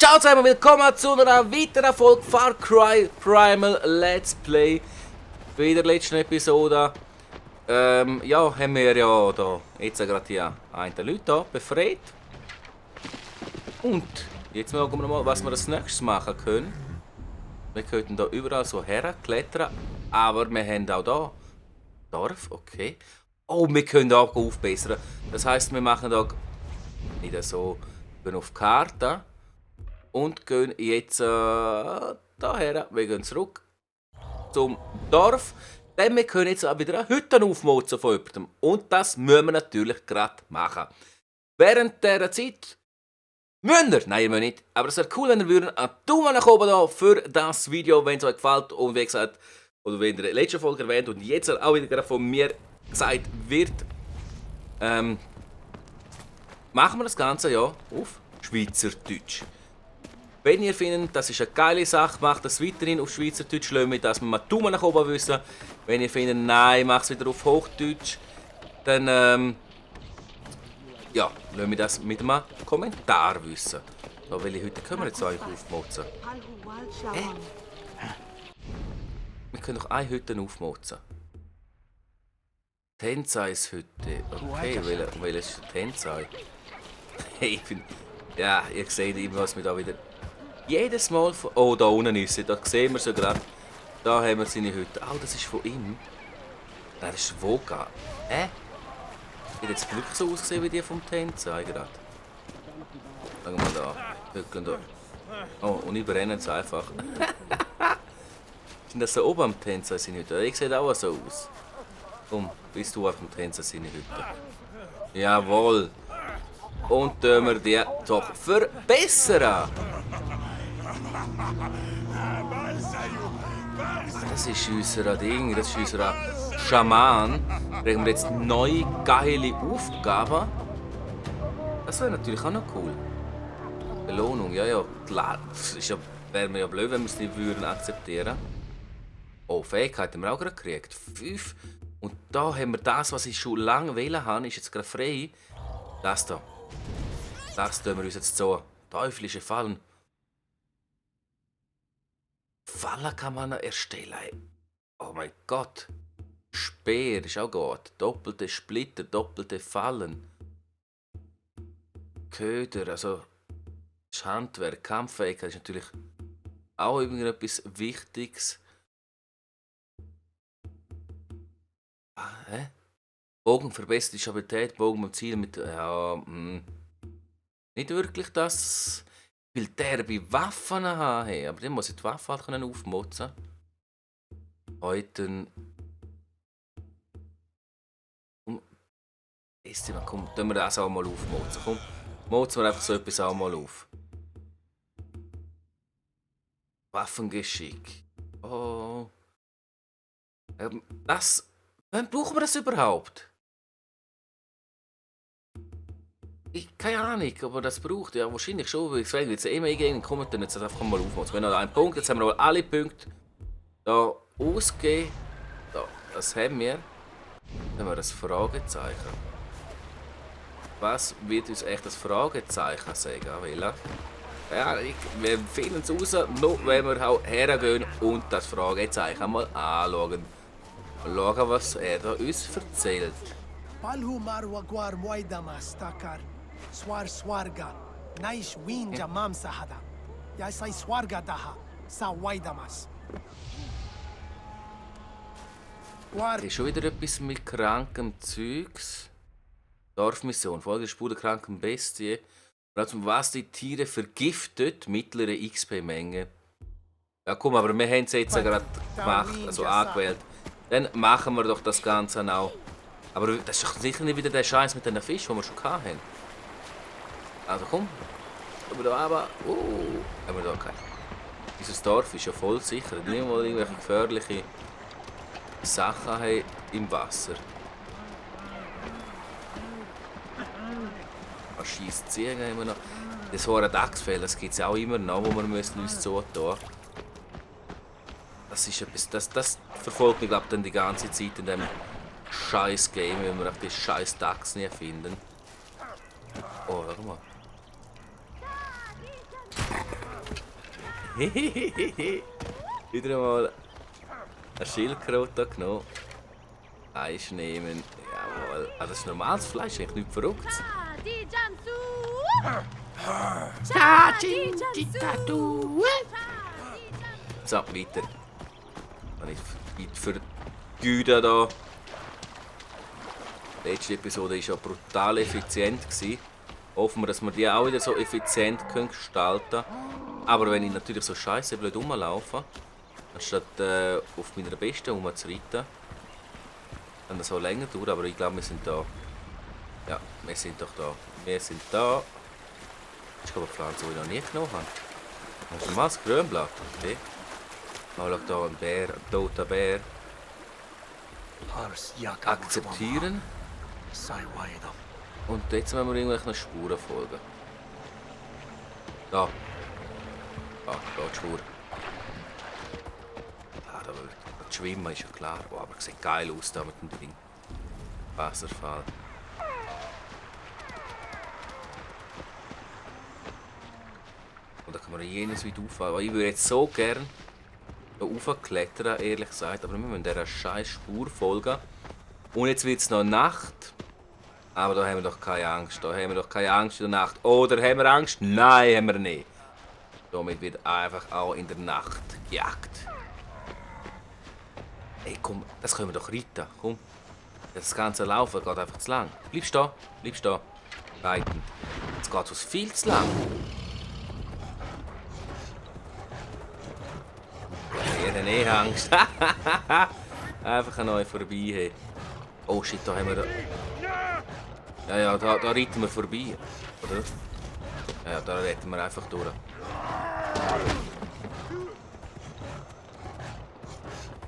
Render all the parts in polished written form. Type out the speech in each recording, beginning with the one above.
Ciao zusammen, willkommen zu einer weiteren Folge Far Cry Primal Let's Play. Bei der letzten Episode ja, haben wir ja da jetzt gerade hier einen Leute da befreit. Und jetzt schauen wir mal, was wir als nächstes machen können. Wir könnten da überall so herklettern, aber wir haben auch da Dorf, okay. Oh, wir können auch aufbessern. Das heisst, wir machen da nicht so, wir gehen auf die Karte. Und gehen jetzt daher, wir gehen zurück zum Dorf. Denn wir können jetzt auch wieder eine Hütte aufmotzen von jemandem. Und das müssen wir natürlich gerade machen. Während dieser Zeit müsst ihr, nein, ihr müsst nicht, aber es wäre cool, wenn ihr einen Daumen nach oben da für das Video, wenn es euch gefällt. Und wie gesagt, oder wenn ihr in der letzten Folge erwähnt und jetzt auch wieder von mir gesagt wird, machen wir das Ganze ja auf Schweizerdeutsch. Wenn ihr findet, das ist eine geile Sache, macht das weiterhin auf Schweizerdeutsch, lassen wir das mal Daumen nach oben wissen. Wenn ihr findet, nein, macht es wieder auf Hochdeutsch, dann ja, lassen wir das mit einem Kommentar wissen. So, welche Hütte können wir jetzt eigentlich aufmotzen? Wir können doch eine Hütte aufmotzen. Tenzais Hütte. Okay, welche ist Tenzai? Hey, ich bin... Ja, ihr seht immer, was wir da wieder... Jedes Mal von... Oh, da unten ist sie. Da sehen wir sie gerade. Da haben wir seine Hütte. Oh, das ist von ihm. Das ist Voga. Hat jetzt wirklich so ausgesehen wie die vom Tenzai gerade. Schauen wir mal da. Hücken da. Oh, und überrennen es einfach. Sind das da oben am Tenzai seine Hütte? Ich sehe auch so aus. Komm, bist du auf dem Tenzai seine Hütte. Jawohl. Und tun wir die doch verbessern. Das ist unser Ding, das ist unser Schaman. Kriegen wir jetzt neue geile Aufgaben. Das wäre natürlich auch noch cool. Belohnung, ja, klar. Wäre mir ja blöd, wenn wir es nicht würden akzeptieren. Oh, Fähigkeit haben wir auch gerade gekriegt. 5. Und da haben wir das, was ich schon lange wählen habe, ist jetzt gerade frei. Das da. Das tun wir uns jetzt so. Teuflische Fallen. Fallen kann man erstellen. Oh mein Gott. Speer ist auch gut. Doppelte Splitter, doppelte Fallen. Köder, also das Handwerk, Kampffähigkeit ist natürlich auch irgendetwas Wichtiges. Bogen verbessert die Stabilität, Bogen beim Ziel mit... Ja, nicht wirklich das... Ich will derbe Waffen haben, aber dann muss ich die Waffe halt aufmotzen. Heute... Komm, tun wir das auch mal aufmotzen. Komm, motzen wir einfach so etwas auch mal auf. Waffengeschick. Oh... das... Wann brauchen wir das überhaupt? Keine Ahnung, ob man das braucht. Ja, wahrscheinlich schon, weil ich sage, jetzt immer gehen, kommen dann jetzt einfach mal aufmachen. Wenn noch ein Punkt, jetzt haben wir alle Punkte da ausgegeben. Da, das haben wir. Dann haben wir das Fragezeichen. Was wird uns echt das Fragezeichen sagen, Willa? Ja, wir finden es raus, nur wenn wir auch hergehen und das Fragezeichen mal anschauen. Mal schauen, was er da uns erzählt. Swar swarga, naish winja mamsa hada. Ya sai swarga daha, sa waidamas. Das ist schon wieder etwas mit krankem Zeugs. Dorfmission, Folge der Spur der kranken Bestie. Was die Tiere vergiftet, mittlere XP-Menge. Ja komm, aber wir haben es jetzt gerade gemacht, also angewählt. Dann machen wir doch das Ganze auch. Aber das ist doch sicher nicht wieder der Scheiß mit den Fischen, den wir schon hatten. Also komm, aber da aber. Haben wir da keinen. Dieses Dorf ist ja voll sicher. Nicht mal irgendwelche gefährliche Sachen haben im Wasser. Man schießt Ziegen immer noch. Das hohe Dachsfell, das gibt es auch immer noch, wo wir müssen uns so tun. Das ist etwas, das verfolgt mich, glaube ich, dann die ganze Zeit in dem scheiß Game, wenn wir auch die scheiß Dachs nie finden. Oh, warte mal. Wieder einmal eine Schildkröte genommen. Eis nehmen. Jawohl. Ah, das ist normales Fleisch, eigentlich nichts Verrücktes. So, weiter. Habe ich weit für die Güte da. Die letzte Episode war ja brutal effizient. Hoffen wir, dass wir die auch wieder so effizient gestalten können. Aber wenn ich natürlich so scheiße blöd rumlaufe, anstatt auf meiner Besten rumzureiten, dann das auch länger dauert. Aber ich glaube, wir sind da. Ja, wir sind doch da. Wir sind da. Das ist aber eine Pflanze, die ich noch nie genommen habe. Das ist ein normales Grünblatt. Okay. Oh, schau da, ein Bär, ein toter Bär. Akzeptieren. Und jetzt müssen wir irgendwelchen Spuren folgen. Da. Ah, da die Spur. Ah, da wird das Schwimmen ist ja klar. Oh, aber es sieht geil aus da mit dem Ding. Wasserfall. Und da kann man jenes wieder auffahren. Ich würde jetzt so gern da raufklettern, ehrlich gesagt. Aber wir müssen dieser scheiß Spur folgen. Und jetzt wird es noch Nacht. Aber da haben wir doch keine Angst. Da haben wir doch keine Angst in der Nacht. Oder haben wir Angst? Nein, haben wir nicht. Somit wird einfach auch in der Nacht gejagt. Ey, komm, das können wir doch reiten. Komm. Das ganze Laufen geht einfach zu lang. Bleib stehen, bleib stehen. Reiten. Jetzt geht es viel zu lang. Ich habe eh Angst. Einfach an euch vorbei. Hey. Oh shit, da haben wir da. Ja, da reiten wir vorbei. Oder? Ja, da reiten wir einfach durch.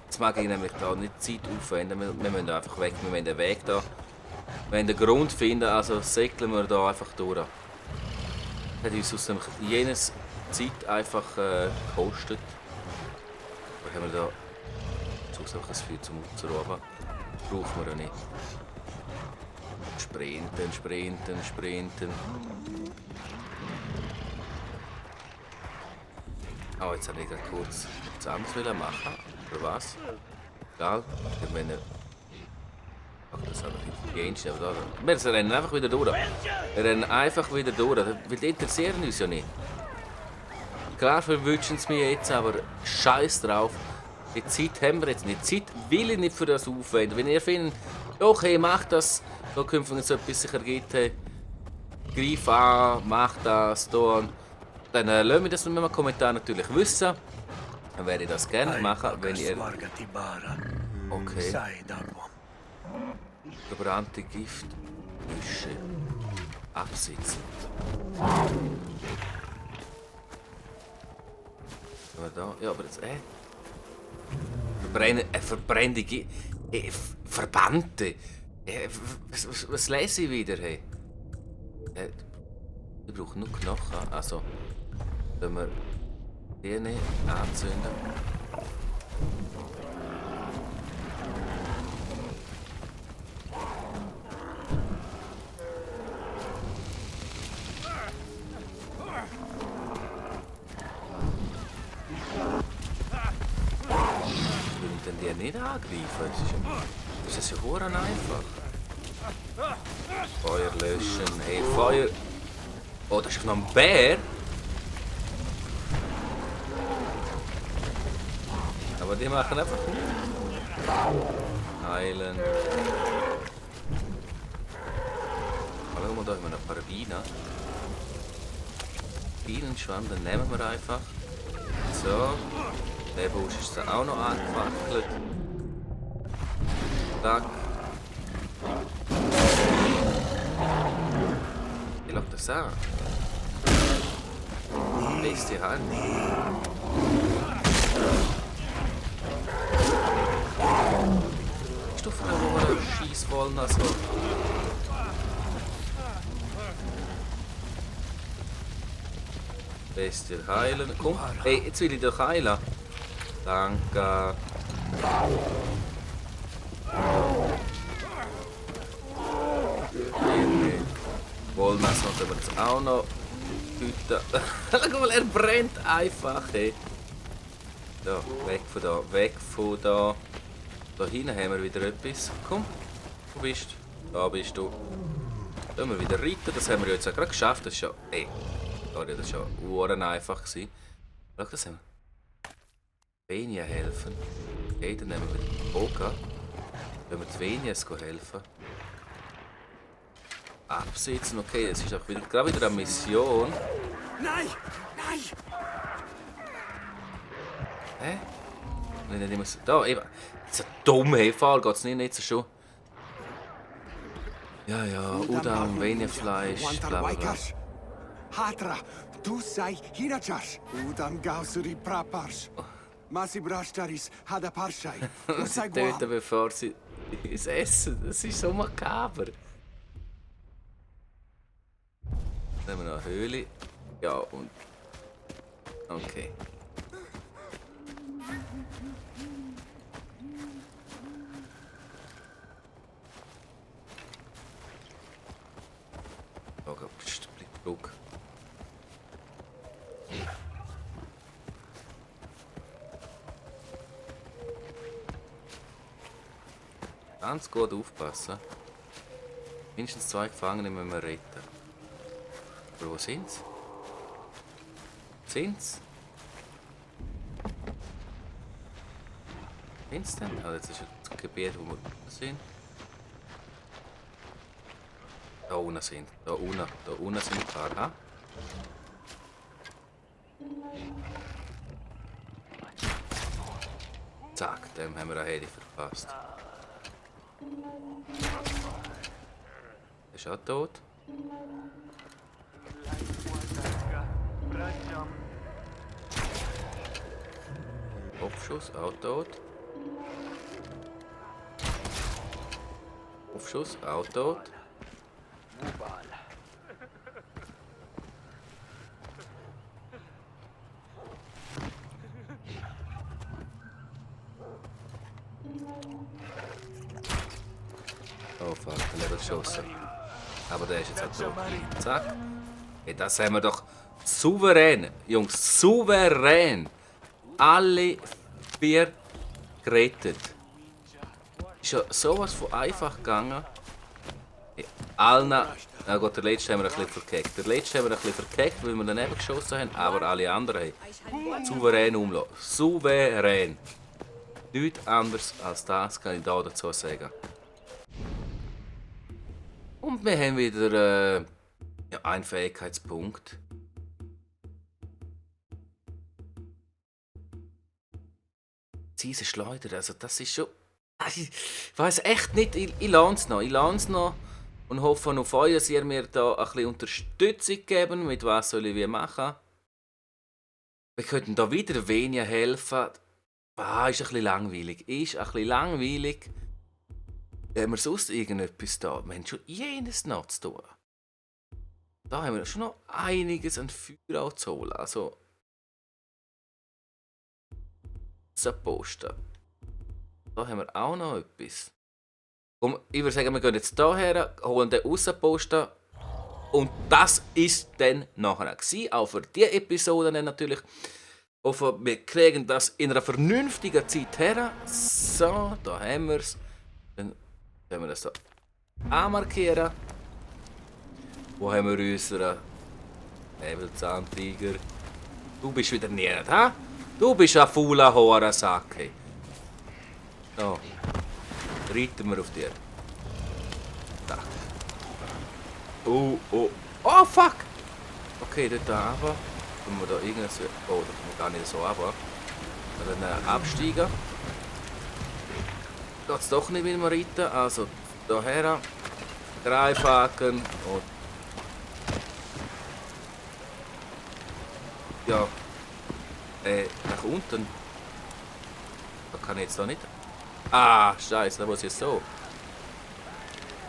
Jetzt mag ich nämlich da nicht Zeit aufwenden. Wir müssen einfach weg. Wir müssen den Weg da. Wir müssen den Grund finden, also säckeln wir da einfach durch. Das hat uns aus jenes Zeit einfach gekostet. Oder haben wir da sonst einfach ein Feuer zum Ausrufen? Brauchen wir ja nicht. Sprinten, sprinten, sprinten. Oh, jetzt habe ich gerade kurz etwas anderes machen. Oder was? Egal. Ich meine. Ach, das habe ich nicht aber da. Wir rennen einfach wieder durch. Wir rennen einfach wieder durch. Weil die interessieren uns ja nicht. Klar verwünschen sie mich jetzt, aber scheiß drauf. Die Zeit haben wir jetzt nicht. Die Zeit will ich nicht für das aufwenden. Wenn ihr findet, okay, mach das, so künftig so etwas sich ergibt, hey, greif an, mach das, da. Dann lasst mich das in einem Kommentar natürlich wissen. Dann werde ich das gerne machen, wenn ihr... Okay. Gebrannte Giftbüsche. Absitzen. Da? Ja, aber jetzt... Verbrennende Verbannte. Was lese ich wieder? Hey? Ich brauche nur Knochen. Also, wenn wir die nicht anzünden. Die nicht angreifen. Das ist ja verdammt einfach. Feuer löschen. Hey, Feuer. Oh, das ist noch ein Bär. Aber die machen einfach nichts. Heilen. Schauen wir da immer noch Parabina. Bienenschwamm, den nehmen wir einfach. So. Der Busch ist da auch noch angefackelt. Zack. Ich glaube das an. Lässt die Hand. Bist du froh, wo wir schießen wollen? Also. Lässt dir heilen. Komm, hey, jetzt will ich dich heilen. Danke. Wohlmesser können wir jetzt auch noch Hütte. Schau mal, er brennt einfach, ey. Da, weg von da, weg von da. Da hinten haben wir wieder etwas. Komm, wo bist du? Da bist du. Da haben wir wieder reiten, das haben wir jetzt auch gerade geschafft. Das ist ja, ey, sorry, das war ja uren einfach gewesen. Schau, das haben wir. Venia helfen. Okay, dann nehmen wir die Boga. Wenn wir die Venias helfen. Absitzen, okay, es ist auch wieder, gerade wieder eine Mission. Nein! Nein! Hä? Nein, nicht immer so. Da, eben. Das ist ein dummer Fall, geht's nicht so schon. Ja, ja, Udang, Venefleisch, bla bla bla. Hatra, tu sai hirachash. Udam gausuri prapars. Masi brastaris hada parshai. Tu sai Töten, guam. bevor sie es essen. Das ist so makaber. Nehmen wir noch eine Höhle. Ja, und. Okay. Okay, pst, bleib ruhig. Ganz gut aufpassen. Mindestens 2 Gefangene müssen wir retten. Aber wo sind sie? Sind sie? Sind sie denn? Ah, jetzt ist das Gebiet, wo wir sind. Da unten sind. Da unten sind ein paar. Ha? Zack, dem haben wir eine Hedi verpasst. Ist auch tot. Aufschuss, auch tot. Aufschuss, auch tot. Oh fuck, der hat geschossen. Aber der ist jetzt auch tot. Zack. Hey, das haben wir doch souverän, Jungs, souverän. Alle 4 gerettet. Ist ja sowas von einfach gegangen. Hey, allen. Na gut, der letzte haben wir ein bisschen verkackt. Der letzte haben wir ein bisschen verkackt, weil wir daneben geschossen haben, aber alle anderen haben souverän umlassen. Souverän. Nichts anderes als das kann ich da dazu sagen. Und wir haben wieder ja, einen Fähigkeitspunkt. Diese Schleuder, also das ist schon. Ich weiß echt nicht, ich lerne es noch. Ich lerne es noch und hoffe auf euch, dass ihr mir da ein bisschen Unterstützung geben. Mit was soll ich wie machen? Wir könnten da wieder weniger helfen. Ah, ist ein bisschen langweilig. Ist ein bisschen langweilig. Haben wir sonst irgendetwas da? Wir haben schon jenes noch zu tun. Da haben wir schon noch einiges an Feuer auch zu holen. Also. Posten. Da haben wir auch noch etwas. Und ich würde sagen, wir gehen jetzt hierher, holen den Aussenposten. Und das ist dann nachher gewesen, auch für diese Episode dann natürlich. Hoffe, wir kriegen das in einer vernünftigen Zeit her. So, da haben wir es. Dann können wir das hier anmarkieren. Wo haben wir unseren Säbelzahntiger? Du bist wieder nicht, ha? Du bist ein fauler Horensack. Hey. So, reiten wir auf dir. Da. Oh, fuck! Okay, dort runter. Können wir da irgendwas. Oh, da können wir gar nicht so runter. Dann absteigen. Geht es doch nicht, wie wir reiten. Also, hierher. Greifhaken und. Ja. Nach unten. Da kann ich jetzt da nicht. Ah, scheiße, da muss ich jetzt so.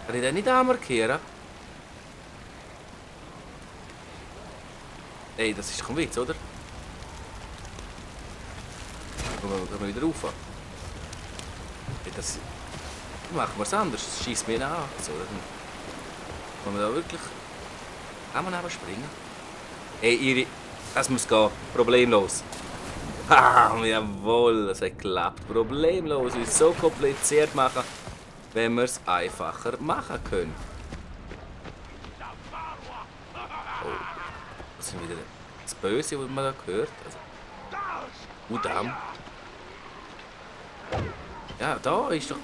Kann ich den nicht anmarkieren? Ey, das ist kein Witz, oder? Gehen wir wieder rauf. Ey, das. Machen wir es anders. Das schießt mich an. So, dann kann man da wirklich. Kann man aber springen? Hey, Iri, das muss gehen. Problemlos. Ah, jawohl, das hat geklappt. Problemlos. Es ist so kompliziert machen, wenn wir es einfacher machen können. Oh, das ist wieder das Böse, was man da hört. Also, damn. Ja, da ist doch...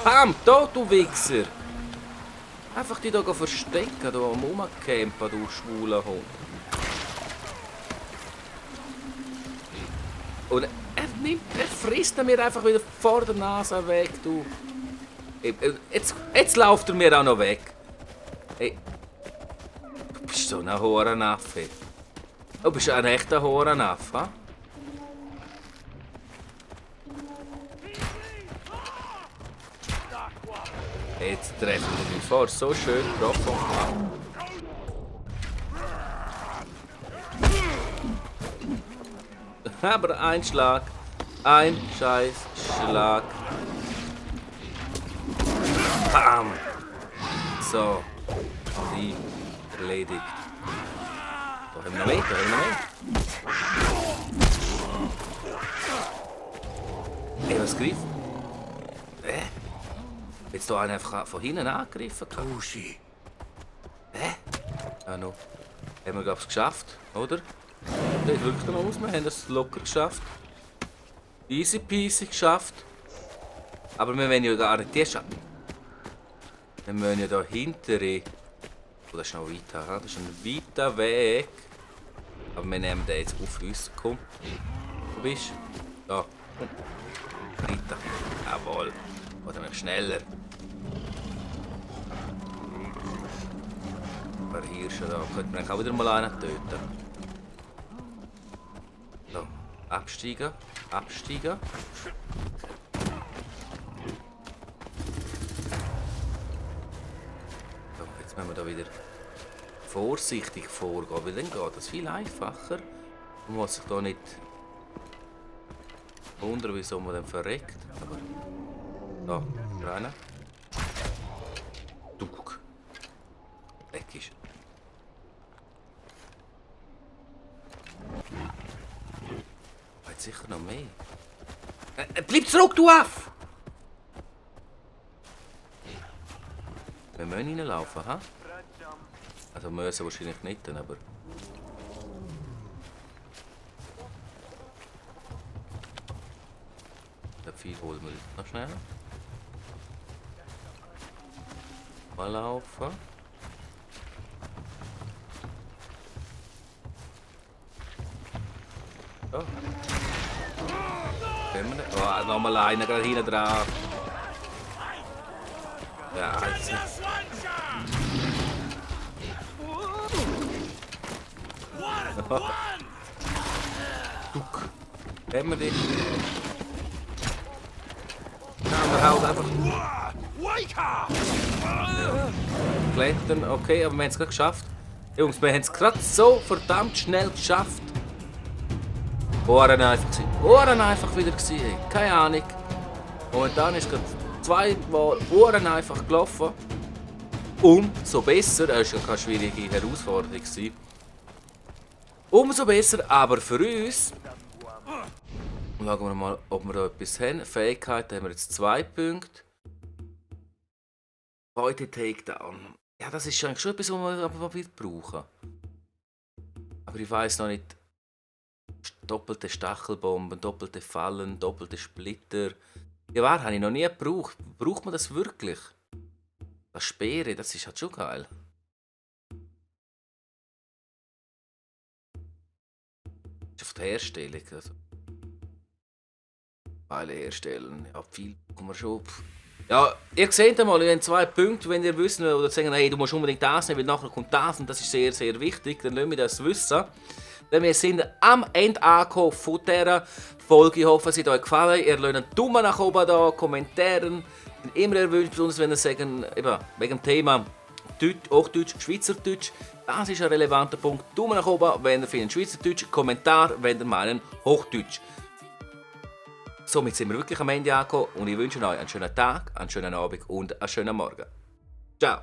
Bam, da, du Wichser! Einfach die da verstecken, da am Rumcampen, du schwuler Hund. Und er frisst mir einfach wieder vor der Nase weg, du. Jetzt läuft er mir auch noch weg. Hey, du bist so ein Horenaffe. Du bist ein echter Horenaffe, ha? Jetzt treffen wir uns vor, so schön getroffen. Aber ein Schlag, ein scheiß Schlag. Bam! So, die erledigt. Da haben wir noch mehr, da haben wir noch mehr. Ey, was greift? Jetzt hier einer einfach von hinten angegriffen. Toshi. Ah, no. Haben wir, glaube ich, geschafft, oder? Das wirkt noch aus, wir haben es locker geschafft. Easy peasy geschafft. Aber wir wollen ja gar nicht die schaffen. Wir müssen ja da hinterher. Oh, das ist noch weiter, das ist ein weiter Weg. Aber wir nehmen den jetzt auf uns. Komm. Du bist. Da. Komm. Weiter. Jawohl. Oder noch schneller. Aber hier schon da. Könnte man auch wieder mal einen töten. So. Absteigen. Absteigen. So, jetzt müssen wir da wieder vorsichtig vorgehen, weil dann geht das viel einfacher. Man muss sich da nicht wundern, wieso man dann verreckt. Aber da, rein. Duck. Weg ist. Hat sicher noch mehr. Bleib zurück, du Aff! Wir müssen reinlaufen, ha? Also müssen wahrscheinlich nicht, aber... Den Pfeil holen wir noch schnell. Mal laufen. So. Können wir nicht? Oh, nochmal einer gerade hinten dran. Ja, jetzt. Duck. Haben wir dich? Ja, wir hauen einfach. Ja. Klettern, okay, aber wir haben es gerade geschafft. Jungs, wir haben es gerade so verdammt schnell geschafft. Ohren einfach. Ohren einfach wieder gewesen. Keine Ahnung. Momentan ist gerade zweimal Ohren einfach gelaufen. Umso besser. Das war ja keine schwierige Herausforderung gewesen. Umso besser, aber für uns. Schauen wir mal, ob wir da etwas haben. Fähigkeiten haben wir jetzt 2 Punkte. Heute Takedown. Ja, das ist eigentlich schon etwas, was wir brauchen. Aber ich weiss noch nicht. Doppelte Stachelbomben, doppelte Fallen, doppelte Splitter. Ja, was habe ich noch nie gebraucht. Braucht man das wirklich? Das Speere, das ist halt schon geil. Das ist auf die Herstellung. Also. Teile herstellen. Ja, viel kann man schon. Ja, ihr seht einmal, ihr habt 2 Punkte, wenn ihr wisst oder sagen, hey, du musst unbedingt das nehmen, weil nachher kommt das und das ist sehr, sehr wichtig, dann lassen wir das wissen. Denn wir sind am Ende angekommen von dieser Folge. Ich hoffe, es hat euch gefallen. Ihr lasst einen Daumen nach oben da, Kommentare. Ich bin immer erwünscht, besonders wenn ihr sagen, eben, wegen dem Thema Hochdeutsch, Schweizerdeutsch. Das ist ein relevanter Punkt. Daumen nach oben, wenn ihr findet Schweizerdeutsch. Kommentar, wenn ihr meinen Hochdeutsch. Somit sind wir wirklich am Ende angekommen und ich wünsche euch einen schönen Tag, einen schönen Abend und einen schönen Morgen. Ciao!